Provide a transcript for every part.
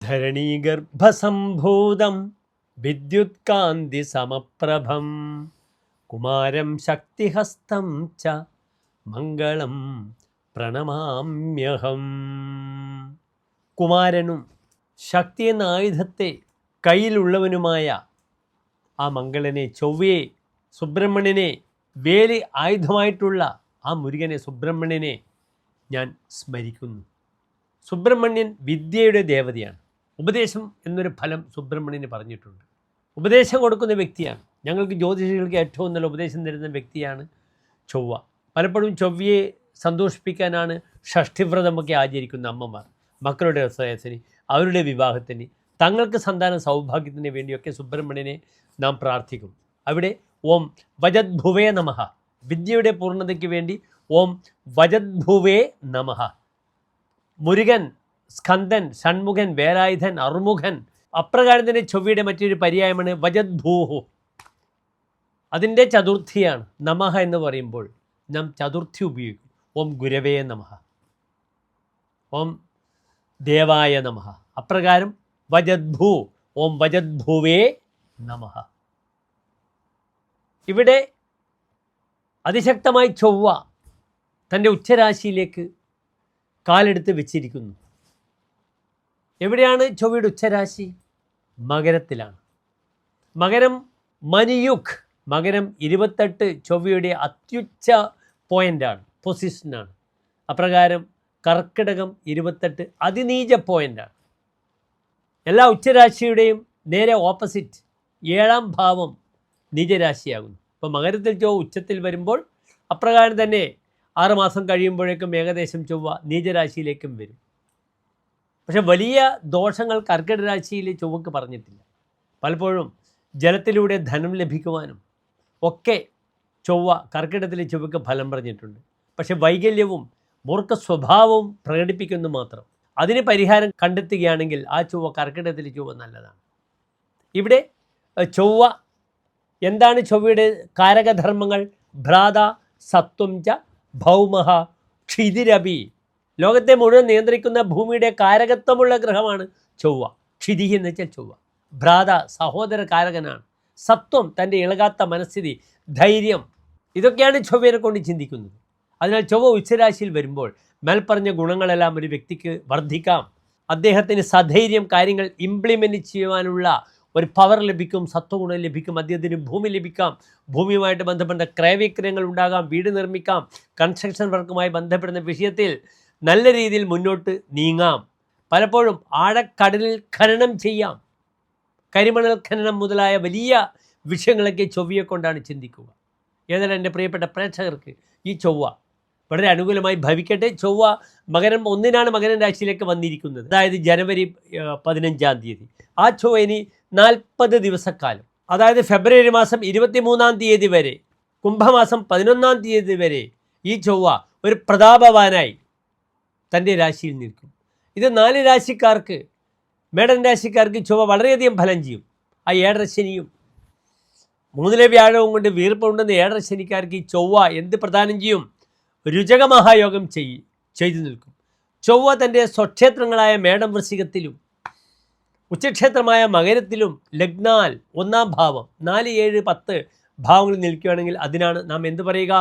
ധരണീഗർഭസംഭൂതം വിദ്യുത്കാന്തി സമപ്രഭം കുമാരം ശക്തിഹസ്തം ച മംഗളം പ്രണമാമ്യഹം. കുമാരനും ശക്തി എന്ന ആയുധത്തെ കയ്യിലുള്ളവനുമായ ആ മംഗളനെ, ചൊവ്വയെ, സുബ്രഹ്മണ്യനെ, വേലി ആയുധമായിട്ടുള്ള ആ മുരുകനെ, സുബ്രഹ്മണ്യനെ ഞാൻ സ്മരിക്കുന്നു. സുബ്രഹ്മണ്യൻ വിദ്യയുടെ ദേവതയാണ്. ഉപദേശം എന്നൊരു ഫലം സുബ്രഹ്മണ്യന് പറഞ്ഞിട്ടുണ്ട്. ഉപദേശം കൊടുക്കുന്ന വ്യക്തിയാണ്. ഞങ്ങൾക്ക് ജ്യോതിഷികൾക്ക് ഏറ്റവും നല്ല ഉപദേശം തരുന്ന വ്യക്തിയാണ് ചൊവ്വ. പലപ്പോഴും ചൊവ്വയെ സന്തോഷിപ്പിക്കാനാണ് ഷഷ്ഠിവ്രതമൊക്കെ ആചരിക്കുന്ന അമ്മമാർ. മക്കളുടെ ശ്രേയസ്സിന്, അവരുടെ വിവാഹത്തിന്, തങ്ങൾക്ക് സന്താന സൗഭാഗ്യത്തിന് വേണ്ടിയൊക്കെ സുബ്രഹ്മണ്യനെ നാം പ്രാർത്ഥിക്കും. അവിടെ ഓം വജദ്ഭുവേ നമഃ, വിദ്യയുടെ പൂർണ്ണതയ്ക്ക് വേണ്ടി ഓം വജദ്ഭുവേ നമഃ. മുരുകൻ, സ്കന്ദൻ, ഷൺമുഖൻ, വേലായുധൻ, അറുമുഖൻ, അപ്രകാരം തന്നെ ചൊവ്വയുടെ മറ്റൊരു പര്യായമാണ് വജദ്ഭൂഹു. അതിൻ്റെ ചതുർത്ഥിയാണ് നമഃ എന്ന് പറയുമ്പോൾ നാം ചതുർത്ഥി ഉപയോഗിക്കും. ഓം ഗുരവേ നമഃ, ഓം ദേവായ നമഃ. അപ്രകാരം വജദ്ഭൂ, ഓം വജദ്ഭുവേ നമഃ. ഇവിടെ അതിശക്തമായി ചൊവ്വ തൻ്റെ ഉച്ചരാശിയിലേക്ക് കാലെടുത്ത് വെച്ചിരിക്കുന്നു. എവിടെയാണ് ചൊവ്വയുടെ ഉച്ചരാശി? മകരത്തിലാണ്. മകരം മനിയുഗ്, മകരം 28 ചൊവ്വയുടെ അത്യുച്ച പോയിൻ്റാണ്, പൊസിഷനാണ്. അപ്രകാരം കർക്കിടകം 28 അതിനീച പോയിൻ്റാണ്. എല്ലാ ഉച്ചരാശിയുടെയും നേരെ ഓപ്പോസിറ്റ് 7ാം ഭാവം നീചരാശിയാകുന്നു. ഇപ്പോൾ മകരത്തിൽ ചൊവ്വ ഉച്ചത്തിൽ വരുമ്പോൾ അപ്രകാരം തന്നെ 6 മാസം കഴിയുമ്പോഴേക്കും ഏകദേശം ചൊവ്വ നീചരാശിയിലേക്കും വരും. പക്ഷെ വലിയ ദോഷങ്ങൾ കർക്കിടക രാശിയിൽ ചൊവ്വക്ക് പറഞ്ഞിട്ടില്ല. പലപ്പോഴും ജലത്തിലൂടെ ധനം ലഭിക്കുവാനും ഒക്കെ ചൊവ്വ കർക്കിടകത്തിലെ ചൊവ്വക്ക് ഫലം പറഞ്ഞിട്ടുണ്ട്. പക്ഷെ വൈകല്യവും മൂർഖ സ്വഭാവവും പ്രകടിപ്പിക്കുന്നു മാത്രം. അതിന് പരിഹാരം കണ്ടെത്തുകയാണെങ്കിൽ ആ ചൊവ്വ, കർക്കിടകത്തിലെ ചൊവ്വ നല്ലതാണ്. ഇവിടെ ചൊവ്വ എന്താണ്? ചൊവ്വയുടെ കാരകധർമ്മങ്ങൾ ഭ്രാത, സത്വം ച, ഭൗമഹ, ക്ഷിതിരപി. ലോകത്തെ മുഴുവൻ നിയന്ത്രിക്കുന്ന ഭൂമിയുടെ കാരകത്വമുള്ള ഗ്രഹമാണ് ചൊവ്വ. ക്ഷിതി എന്ന് വെച്ചാൽ ചൊവ്വ. ഭ്രാത സഹോദര കാരകനാണ്. സത്വം തൻ്റെ ഇളകാത്ത മനസ്ഥിതി, ധൈര്യം, ഇതൊക്കെയാണ് ചൊവ്വയെ കൊണ്ട് ചിന്തിക്കുന്നത്. അതിനാൽ ചൊവ്വ ഉച്ചരാശിയിൽ വരുമ്പോൾ മേൽപ്പറഞ്ഞ ഗുണങ്ങളെല്ലാം ഒരു വ്യക്തിക്ക് വർദ്ധിക്കാം. അദ്ദേഹത്തിന് സധൈര്യം കാര്യങ്ങൾ ഇംപ്ലിമെൻറ്റ് ചെയ്യുവാനുള്ള ഒരു പവർ ലഭിക്കും, സത്വഗുണം ലഭിക്കും. അദ്ദേഹത്തിന് ഭൂമി ലഭിക്കാം, ഭൂമിയുമായിട്ട് ബന്ധപ്പെട്ട ക്രയവിക്രയങ്ങൾ ഉണ്ടാകാം, വീട് നിർമ്മിക്കാം, കൺസ്ട്രക്ഷൻ വർക്കുമായി ബന്ധപ്പെടുന്ന വിഷയത്തിൽ നല്ല രീതിയിൽ മുന്നോട്ട് നീങ്ങാം. പലപ്പോഴും ആഴക്കടലിൽ ഖനനം ചെയ്യാം. കരിമണൽ ഖനനം മുതലായ വലിയ വിഷയങ്ങളൊക്കെ ചൊവ്വയെ കൊണ്ടാണ് ചിന്തിക്കുക. ഏതായാലും എൻ്റെ പ്രിയപ്പെട്ട പ്രേക്ഷകർക്ക് ഈ ചൊവ്വ വളരെ അനുകൂലമായി ഭവിക്കട്ടെ. ചൊവ്വ മകരം 1-നാണ് മകരം രാശിയിലേക്ക് വന്നിരിക്കുന്നത്, അതായത് ജനുവരി 15-ാം തീയതി. ആ ചൊവ്വ ഇനി 40 ദിവസക്കാലം, അതായത് ഫെബ്രുവരി മാസം 23-ാം തീയതി വരെ, കുംഭമാസം 11-ാം തീയതി വരെ ഈ ചൊവ്വ ഒരു പ്രതാപവാനായി തൻ്റെ രാശിയിൽ നിൽക്കും. ഇത് 4 രാശിക്കാർക്ക്, മേടൻ രാശിക്കാർക്ക് ചൊവ്വ വളരെയധികം ഫലം ചെയ്യും. ആ 7 ശനിയും 3-ലെ വ്യാഴവും കൊണ്ട് വീർപ്പുണ്ടെന്ന് 7 ശനിക്കാർക്ക് ഈ ചൊവ്വ എന്ത് പ്രദാനം ചെയ്യും? രുചക മഹായോഗം ചെയ്തു നിൽക്കും. ചൊവ്വ തൻ്റെ സ്വക്ഷേത്രങ്ങളായ മേടം, വൃശ്ചികത്തിലും ഉച്ചക്ഷേത്രമായ മകരത്തിലും ലഗ്നാൽ 1-ാം ഭാവം 4, 7, 10 ഭാവങ്ങളിൽ നിൽക്കുകയാണെങ്കിൽ അതിനാണ് നാം എന്ത് പറയുക?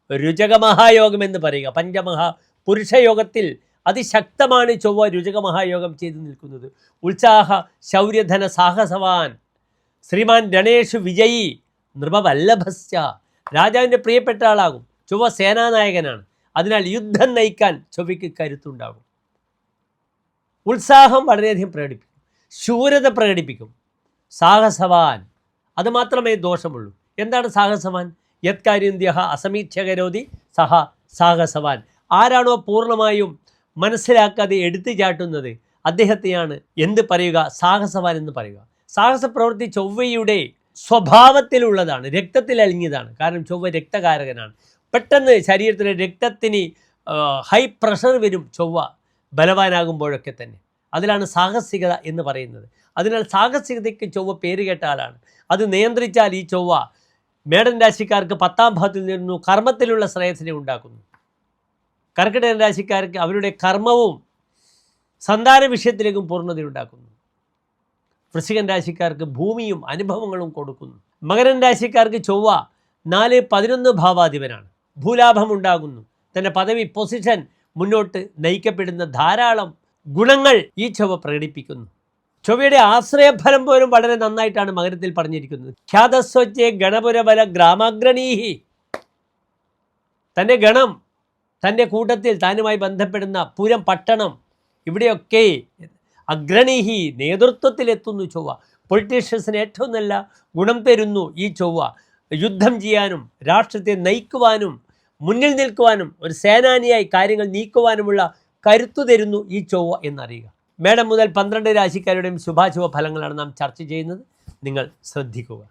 രുചക മഹായോഗം എന്ന് പറയുക. പഞ്ചമഹാ പുരുഷയോഗത്തിൽ അതിശക്തമാണ് ചൊവ്വ രുചക മഹായോഗം ചെയ്തു നിൽക്കുന്നത്. ഉത്സാഹ ശൗര്യധന സാഹസവാൻ ശ്രീമാൻ രണേഷു വിജയി നൃപവല്ലഭസ്യ. രാജാവിൻ്റെ പ്രിയപ്പെട്ട ആളാകും. ചൊവ്വ സേനാനായകനാണ്. അതിനാൽ യുദ്ധം നയിക്കാൻ ചൊവ്വയ്ക്ക് കരുത്തുണ്ടാകും. ഉത്സാഹം വളരെയധികം പ്രകടിപ്പിക്കും, ശൂരത പ്രകടിപ്പിക്കും. സാഹസവാൻ, അതുമാത്രമേ ദോഷമുള്ളൂ. എന്താണ് സാഹസവാൻ? യത് കാര്യം ദ്യഹ അസമീക്ഷകരോതി സഹ സാഹസവാൻ. ആരാണോ പൂർണ്ണമായും മനസ്സിലാക്കാതെ എടുത്തു ചാട്ടുന്നത് അദ്ദേഹത്തെയാണ് എന്ത് പറയുക? സാഹസവാൻ എന്ന് പറയുക. സാഹസ പ്രവൃത്തി ചൊവ്വയുടെ സ്വഭാവത്തിലുള്ളതാണ്, രക്തത്തിൽ അലിഞ്ഞതാണ്. കാരണം ചൊവ്വ രക്തകാരകനാണ്. പെട്ടെന്ന് ശരീരത്തിലെ രക്തത്തിന് ഹൈ പ്രഷർ വരും ചൊവ്വ ബലവാനാകുമ്പോഴൊക്കെ തന്നെ. അതിലാണ് സാഹസികത എന്ന് പറയുന്നത്. അതിനാൽ സാഹസികതയ്ക്ക് ചൊവ്വ പേര് കേട്ട ആളാണ്. അത് നിയന്ത്രിച്ചാൽ ഈ ചൊവ്വ മേടൻ രാശിക്കാർക്ക് 10-ാം ഭാവത്തിൽ നിന്നു കർമ്മത്തിലുള്ള ശ്രേയസ്സിനെ ഉണ്ടാക്കുന്നു. കർക്കിടക രാശിക്കാർക്ക് അവരുടെ കർമ്മവും സന്താന വിഷയത്തിലേക്കും പൂർണ്ണതയുണ്ടാക്കുന്നു. വൃശ്ചികൻ രാശിക്കാർക്ക് ഭൂമിയും അനുഭവങ്ങളും കൊടുക്കുന്നു. മകരൻ രാശിക്കാർക്ക് ചൊവ്വ 4-11 ഭാവാധിപനാണ്. ഭൂലാഭം ഉണ്ടാകുന്നു. തൻ്റെ പദവി പൊസിഷൻ മുന്നോട്ട് നയിക്കപ്പെടുന്ന ധാരാളം ഗുണങ്ങൾ ഈ ചൊവ്വ പ്രകടിപ്പിക്കുന്നു. ചൊവ്വയുടെ ആശ്രയഫലം പോലും വളരെ നന്നായിട്ടാണ് മകരത്തിൽ പറഞ്ഞിരിക്കുന്നത്. ഖ്യാതസ്വച്ഛേ ഗണപുരബല ഗ്രാമാഗ്രണീഹി. തൻ്റെ ഗണം, തൻ്റെ കൂട്ടത്തിൽ താനുമായി ബന്ധപ്പെടുന്ന പുരം, പട്ടണം, ഇവിടെയൊക്കെ അഗ്രണീഹി നേതൃത്വത്തിലെത്തുന്നു ചൊവ്വ. പൊളിറ്റീഷ്യൻസിന് ഏറ്റവും നല്ല ഗുണം തരുന്നു ഈ ചൊവ്വ. യുദ്ധം ചെയ്യാനും രാഷ്ട്രത്തെ നയിക്കുവാനും മുന്നിൽ നിൽക്കുവാനും ഒരു സേനാനിയായി കാര്യങ്ങൾ നീക്കുവാനുമുള്ള കരുത്തു തരുന്നു ഈ ചൊവ്വ എന്നറിയുക. മേടം മുതൽ 12 രാശിക്കാരുടെയും ശുഭാശുഭ ഫലങ്ങളാണ് നാം ചർച്ച ചെയ്യുന്നത്. നിങ്ങൾ ശ്രദ്ധിക്കുക.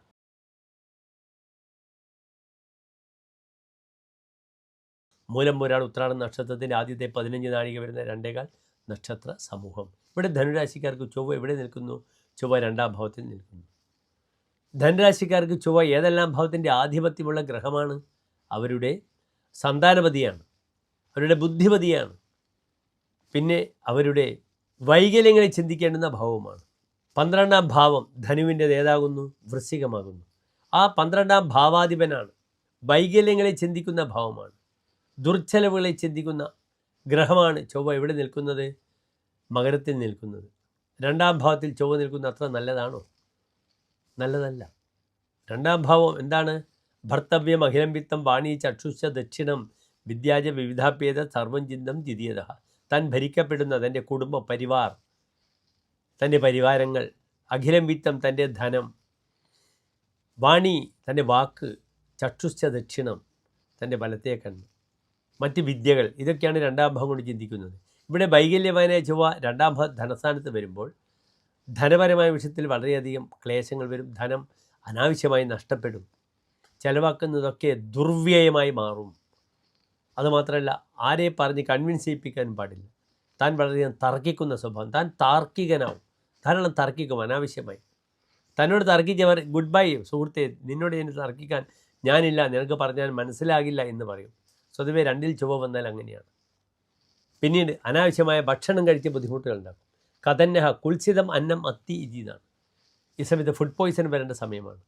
മൂലം പോരാൾ ഉത്രാടം നക്ഷത്രത്തിൻ്റെ ആദ്യത്തെ 15 നാഴിക വരുന്ന 2.25 നക്ഷത്ര സമൂഹം. ഇവിടെ ധനുരാശിക്കാർക്ക് ചൊവ്വ എവിടെ നിൽക്കുന്നു? ചൊവ്വ 2ാം ഭാവത്തിൽ നിൽക്കുന്നു. ധനുരാശിക്കാർക്ക് ചൊവ്വ ഏതെല്ലാം ഭാവത്തിൻ്റെ ആധിപത്യമുള്ള ഗ്രഹമാണ്? അവരുടെ സന്താനപതിയാണ്, അവരുടെ ബുദ്ധിപതിയാണ്, പിന്നെ അവരുടെ വൈകല്യങ്ങളെ ചിന്തിക്കേണ്ടുന്ന ഭാവമാണ്. 12ാം ഭാവം ധനുവിൻ്റെ ഏതാകുന്നു? വൃശ്ചികമാകുന്നു. ആ 12ാം ഭാവാധിപനാണ്. വൈകല്യങ്ങളെ ചിന്തിക്കുന്ന ഭാവമാണ്, ദുർച്ചെലവുകളെ ചിന്തിക്കുന്ന ഗ്രഹമാണ് ചൊവ്വ. എവിടെ നിൽക്കുന്നത്? മകരത്തിൽ നിൽക്കുന്നത്. 2ാം ഭാവത്തിൽ ചൊവ്വ നിൽക്കുന്ന അത്ര നല്ലതാണോ? നല്ലതല്ല. 2ാം ഭാവം എന്താണ്? ഭർത്തവ്യം അഖിലം വിത്തം വാണി ചക്ഷുഷ ദക്ഷിണം വിദ്യാജ വിവിധാഭേദ സർവം ചിന്തം ദ്വിതീയത. താൻ ഭരിക്കപ്പെടുന്ന തൻ്റെ കുടുംബ പരിവാർ, തൻ്റെ പരിവാരങ്ങൾ, അഖിലം വിത്തം തൻ്റെ ധനം, വാണി തൻ്റെ വാക്ക്, ചക്ഷുഷ ദക്ഷിണം തൻ്റെ വലത്തേ കണ്ണ്, മറ്റ് വിദ്യകൾ, ഇതൊക്കെയാണ് 2ാം ഭാവം കൊണ്ട് ചിന്തിക്കുന്നത്. ഇവിടെ വൈകല്യവാനായ ചൊവ്വ 2ാം ഭാവം ധനസ്ഥാനത്ത് വരുമ്പോൾ ധനപരമായ വിഷയത്തിൽ വളരെയധികം ക്ലേശങ്ങൾ വരും. ധനം അനാവശ്യമായി നഷ്ടപ്പെടും. ചെലവാക്കുന്നതൊക്കെ ദുർവ്യയമായി മാറും. അതുമാത്രമല്ല, ആരെ പറഞ്ഞ് കൺവിൻസ് ചെയ്യിപ്പിക്കാനും പാടില്ല. താൻ വളരെയധികം തർക്കിക്കുന്ന സ്വഭാവം. താൻ താർക്കികനാവും. ധാരാളം തർക്കിക്കും അനാവശ്യമായി. തന്നോട് തർക്കിച്ചവർ ഗുഡ് ബൈ സുഹൃത്തെ, നിന്നോട് എനിക്ക് തർക്കിക്കാൻ ഞാനില്ല, നിനക്ക് പറഞ്ഞാൽ മനസ്സിലാകില്ല എന്ന് പറയും. സ്വതവേ 2ൽ ചൊവ്വ വന്നാൽ അങ്ങനെയാണ്. പിന്നീട് അനാവശ്യമായ ഭക്ഷണം കഴിച്ച് ബുദ്ധിമുട്ടുകൾ ഉണ്ടാക്കും. കഥന്നഹ കുൽസിതം അന്നം അത്തി ഇതാണ്. ഈ സമയത്ത് ഫുഡ് പോയ്സൺ വരേണ്ട സമയമാണ്.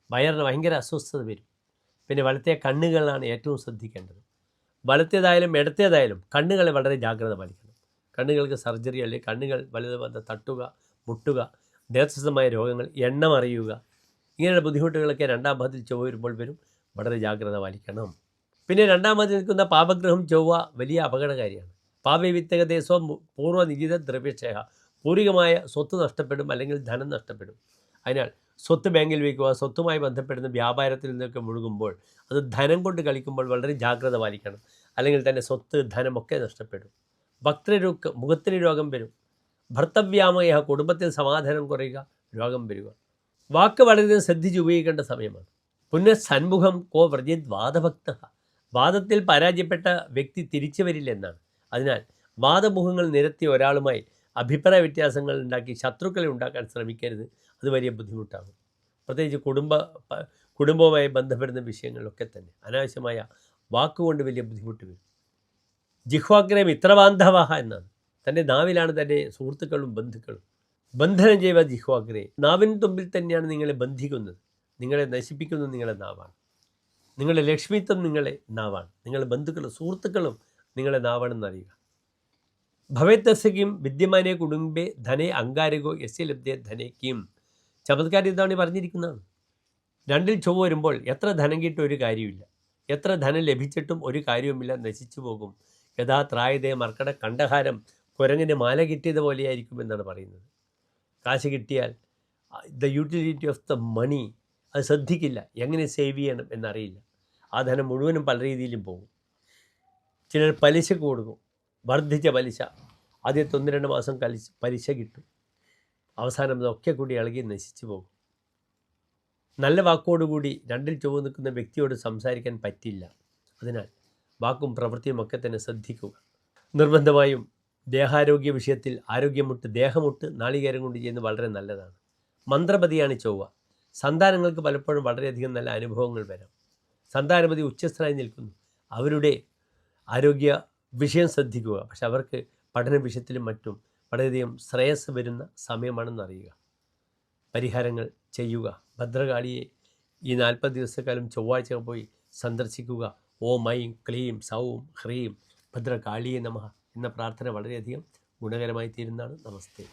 വയറിന് ഭയങ്കര അസ്വസ്ഥത വരും. പിന്നെ വലത്തെ കണ്ണുകളാണ് ഏറ്റവും ശ്രദ്ധിക്കേണ്ടത്. വലത്തേതായാലും ഇടത്തേതായാലും കണ്ണുകളെ വളരെ ജാഗ്രത പാലിക്കണം. കണ്ണുകൾക്ക് സർജറി അല്ലെങ്കിൽ കണ്ണുകൾ വലുത് വന്ന് തട്ടുക, മുട്ടുക, നേത്രസംബന്ധമായ രോഗങ്ങൾ, എണ്ണം അറിയുക, ഇങ്ങനെയുള്ള ബുദ്ധിമുട്ടുകളൊക്കെ 2ാം ഭാവത്തിൽ ചൊവ്വ വരുമ്പോൾ വരും. വളരെ ജാഗ്രത പാലിക്കണം. പിന്നെ 2ാം ഭാവത്തിൽ നിൽക്കുന്ന പാപഗ്രഹം ചൊവ്വ വലിയ അപകടകാരിയാണ്. പാപവിത്തകദേശോ പൂർവ്വനിഹിത ദ്രവ്യക്ഷയ. പൂർവികമായ സ്വത്ത് നഷ്ടപ്പെടും, അല്ലെങ്കിൽ ധനം നഷ്ടപ്പെടും. അതിനാൽ സ്വത്ത് ബാങ്കിൽ വയ്ക്കുക, സ്വത്തുമായി ബന്ധപ്പെടുന്ന വ്യാപാരത്തിൽ നിന്നൊക്കെ മുഴുകുമ്പോൾ, അത് ധനം കൊണ്ട് കളിക്കുമ്പോൾ വളരെ ജാഗ്രത പാലിക്കണം. അല്ലെങ്കിൽ തന്നെ സ്വത്ത് ധനമൊക്കെ നഷ്ടപ്പെടും. ഭക്തരോഗ് മുഖത്തിന് രോഗം വരും. ഭർത്തവ്യാമയ കുടുംബത്തിൽ സമാധാനം കുറയുക, രോഗം വരിക. വാക്ക് വളരെയധികം ശ്രദ്ധിച്ച് ഉപയോഗിക്കേണ്ട സമയമാണ്. പുനഃസന്മുഖം കോ വ്രജിത് വാദഭക്ത. വാദത്തിൽ പരാജയപ്പെട്ട വ്യക്തി തിരിച്ചു വരില്ല എന്നാണ്. അതിനാൽ വാദമുഖങ്ങൾ നിരത്തിയ ഒരാളുമായി അഭിപ്രായ വ്യത്യാസങ്ങൾ ഉണ്ടാക്കി ശത്രുക്കളെ ഉണ്ടാക്കാൻ ശ്രമിക്കരുത്. അത് വലിയ ബുദ്ധിമുട്ടാകും. പ്രത്യേകിച്ച് കുടുംബവുമായി ബന്ധപ്പെടുന്ന വിഷയങ്ങളിലൊക്കെ തന്നെ അനാവശ്യമായ വാക്കുകൊണ്ട് വലിയ ബുദ്ധിമുട്ട് വരും. ജിഹ്വാഗ്രെ മിത്രബാന്ധവ എന്നാണ്. തൻ്റെ നാവിലാണ് തൻ്റെ സുഹൃത്തുക്കളും ബന്ധുക്കളും. ബന്ധനം ചെയ്യുക ജിഹ്വാഗ്രെ. നാവിൻ തുമ്പിൽ തന്നെയാണ് നിങ്ങളെ ബന്ധിക്കുന്നത്. നിങ്ങളെ നശിപ്പിക്കുന്നത് നിങ്ങളുടെ നാവാണ്. നിങ്ങളുടെ ലക്ഷ്മിത്വം നിങ്ങളെ നാവാണ്. നിങ്ങളുടെ ബന്ധുക്കളും സുഹൃത്തുക്കളും നിങ്ങളെ നാവാണെന്നറിയുക. ഭവേത്തസ്യക്കും വിദ്യമാനെ കുടുംബേ ധനേ അങ്കാരകോ യസ്യ ലബ്ധേ ധനേക്കും. ചമത്കാരം ഇതാണ് പറഞ്ഞിരിക്കുന്നതാണ്. 2ൽ ചൊവ്വ വരുമ്പോൾ എത്ര ധനം കിട്ടും ഒരു കാര്യമില്ല. എത്ര ധനം ലഭിച്ചിട്ടും ഒരു കാര്യവുമില്ല, നശിച്ചു പോകും. യഥാ ത്രായതേ മർക്കട കണ്ഠഹാരം, കുരങ്ങിന് മാല കിട്ടിയത് പോലെയായിരിക്കും എന്നാണ് പറയുന്നത്. കാശ് കിട്ടിയാൽ the utility of the money അത് ശ്രദ്ധിക്കില്ല, എങ്ങനെ സേവ് ചെയ്യണം എന്നറിയില്ല. ആ ധനം മുഴുവനും പല രീതിയിലും പോകും. ചിലർ പലിശക്ക് കൊടുക്കും, വർദ്ധിച്ച പലിശ. ആദ്യത്തെ 1-2 മാസം പലിശ കിട്ടും. അവസാനം അതൊക്കെ കൂടി ഇളകി നശിച്ചു പോകും. നല്ല വാക്കോടുകൂടി 2ൽ ചൊവ്വ നിൽക്കുന്ന വ്യക്തിയോട് സംസാരിക്കാൻ പറ്റില്ല. അതിനാൽ വാക്കും പ്രവൃത്തിയും ഒക്കെ തന്നെ ശ്രദ്ധിക്കുക. നിർബന്ധമായും ദേഹാരോഗ്യ വിഷയത്തിൽ ആരോഗ്യമുട്ട്, ദേഹമുട്ട് നാളികേരം കൊണ്ട് ചെയ്യുന്നത് വളരെ നല്ലതാണ്. മന്ത്രപതിയാണ് ചൊവ്വ. സന്താനങ്ങൾക്ക് പലപ്പോഴും വളരെയധികം നല്ല അനുഭവങ്ങൾ വരാം. സന്താനപതി ഉച്ചസ്ഥനായി നിൽക്കുന്നു. അവരുടെ ആരോഗ്യ വിഷയം ശ്രദ്ധിക്കുക. പക്ഷെ അവർക്ക് പഠന വിഷയത്തിലും മറ്റും വളരെയധികം ശ്രേയസ് വരുന്ന സമയമാണെന്ന് അറിയുക. പരിഹാരങ്ങൾ ചെയ്യുക. ഭദ്രകാളിയെ ഈ 40 ദിവസക്കാലം ചൊവ്വാഴ്ച പോയി സന്ദർശിക്കുക. ഓം ഐം ക്ലീം സൗം ഹ്രീം ഭദ്രകാളിയെ നമഃ എന്ന പ്രാർത്ഥന വളരെയധികം ഗുണകരമായി തീരുന്നതാണ്. നമസ്തേ.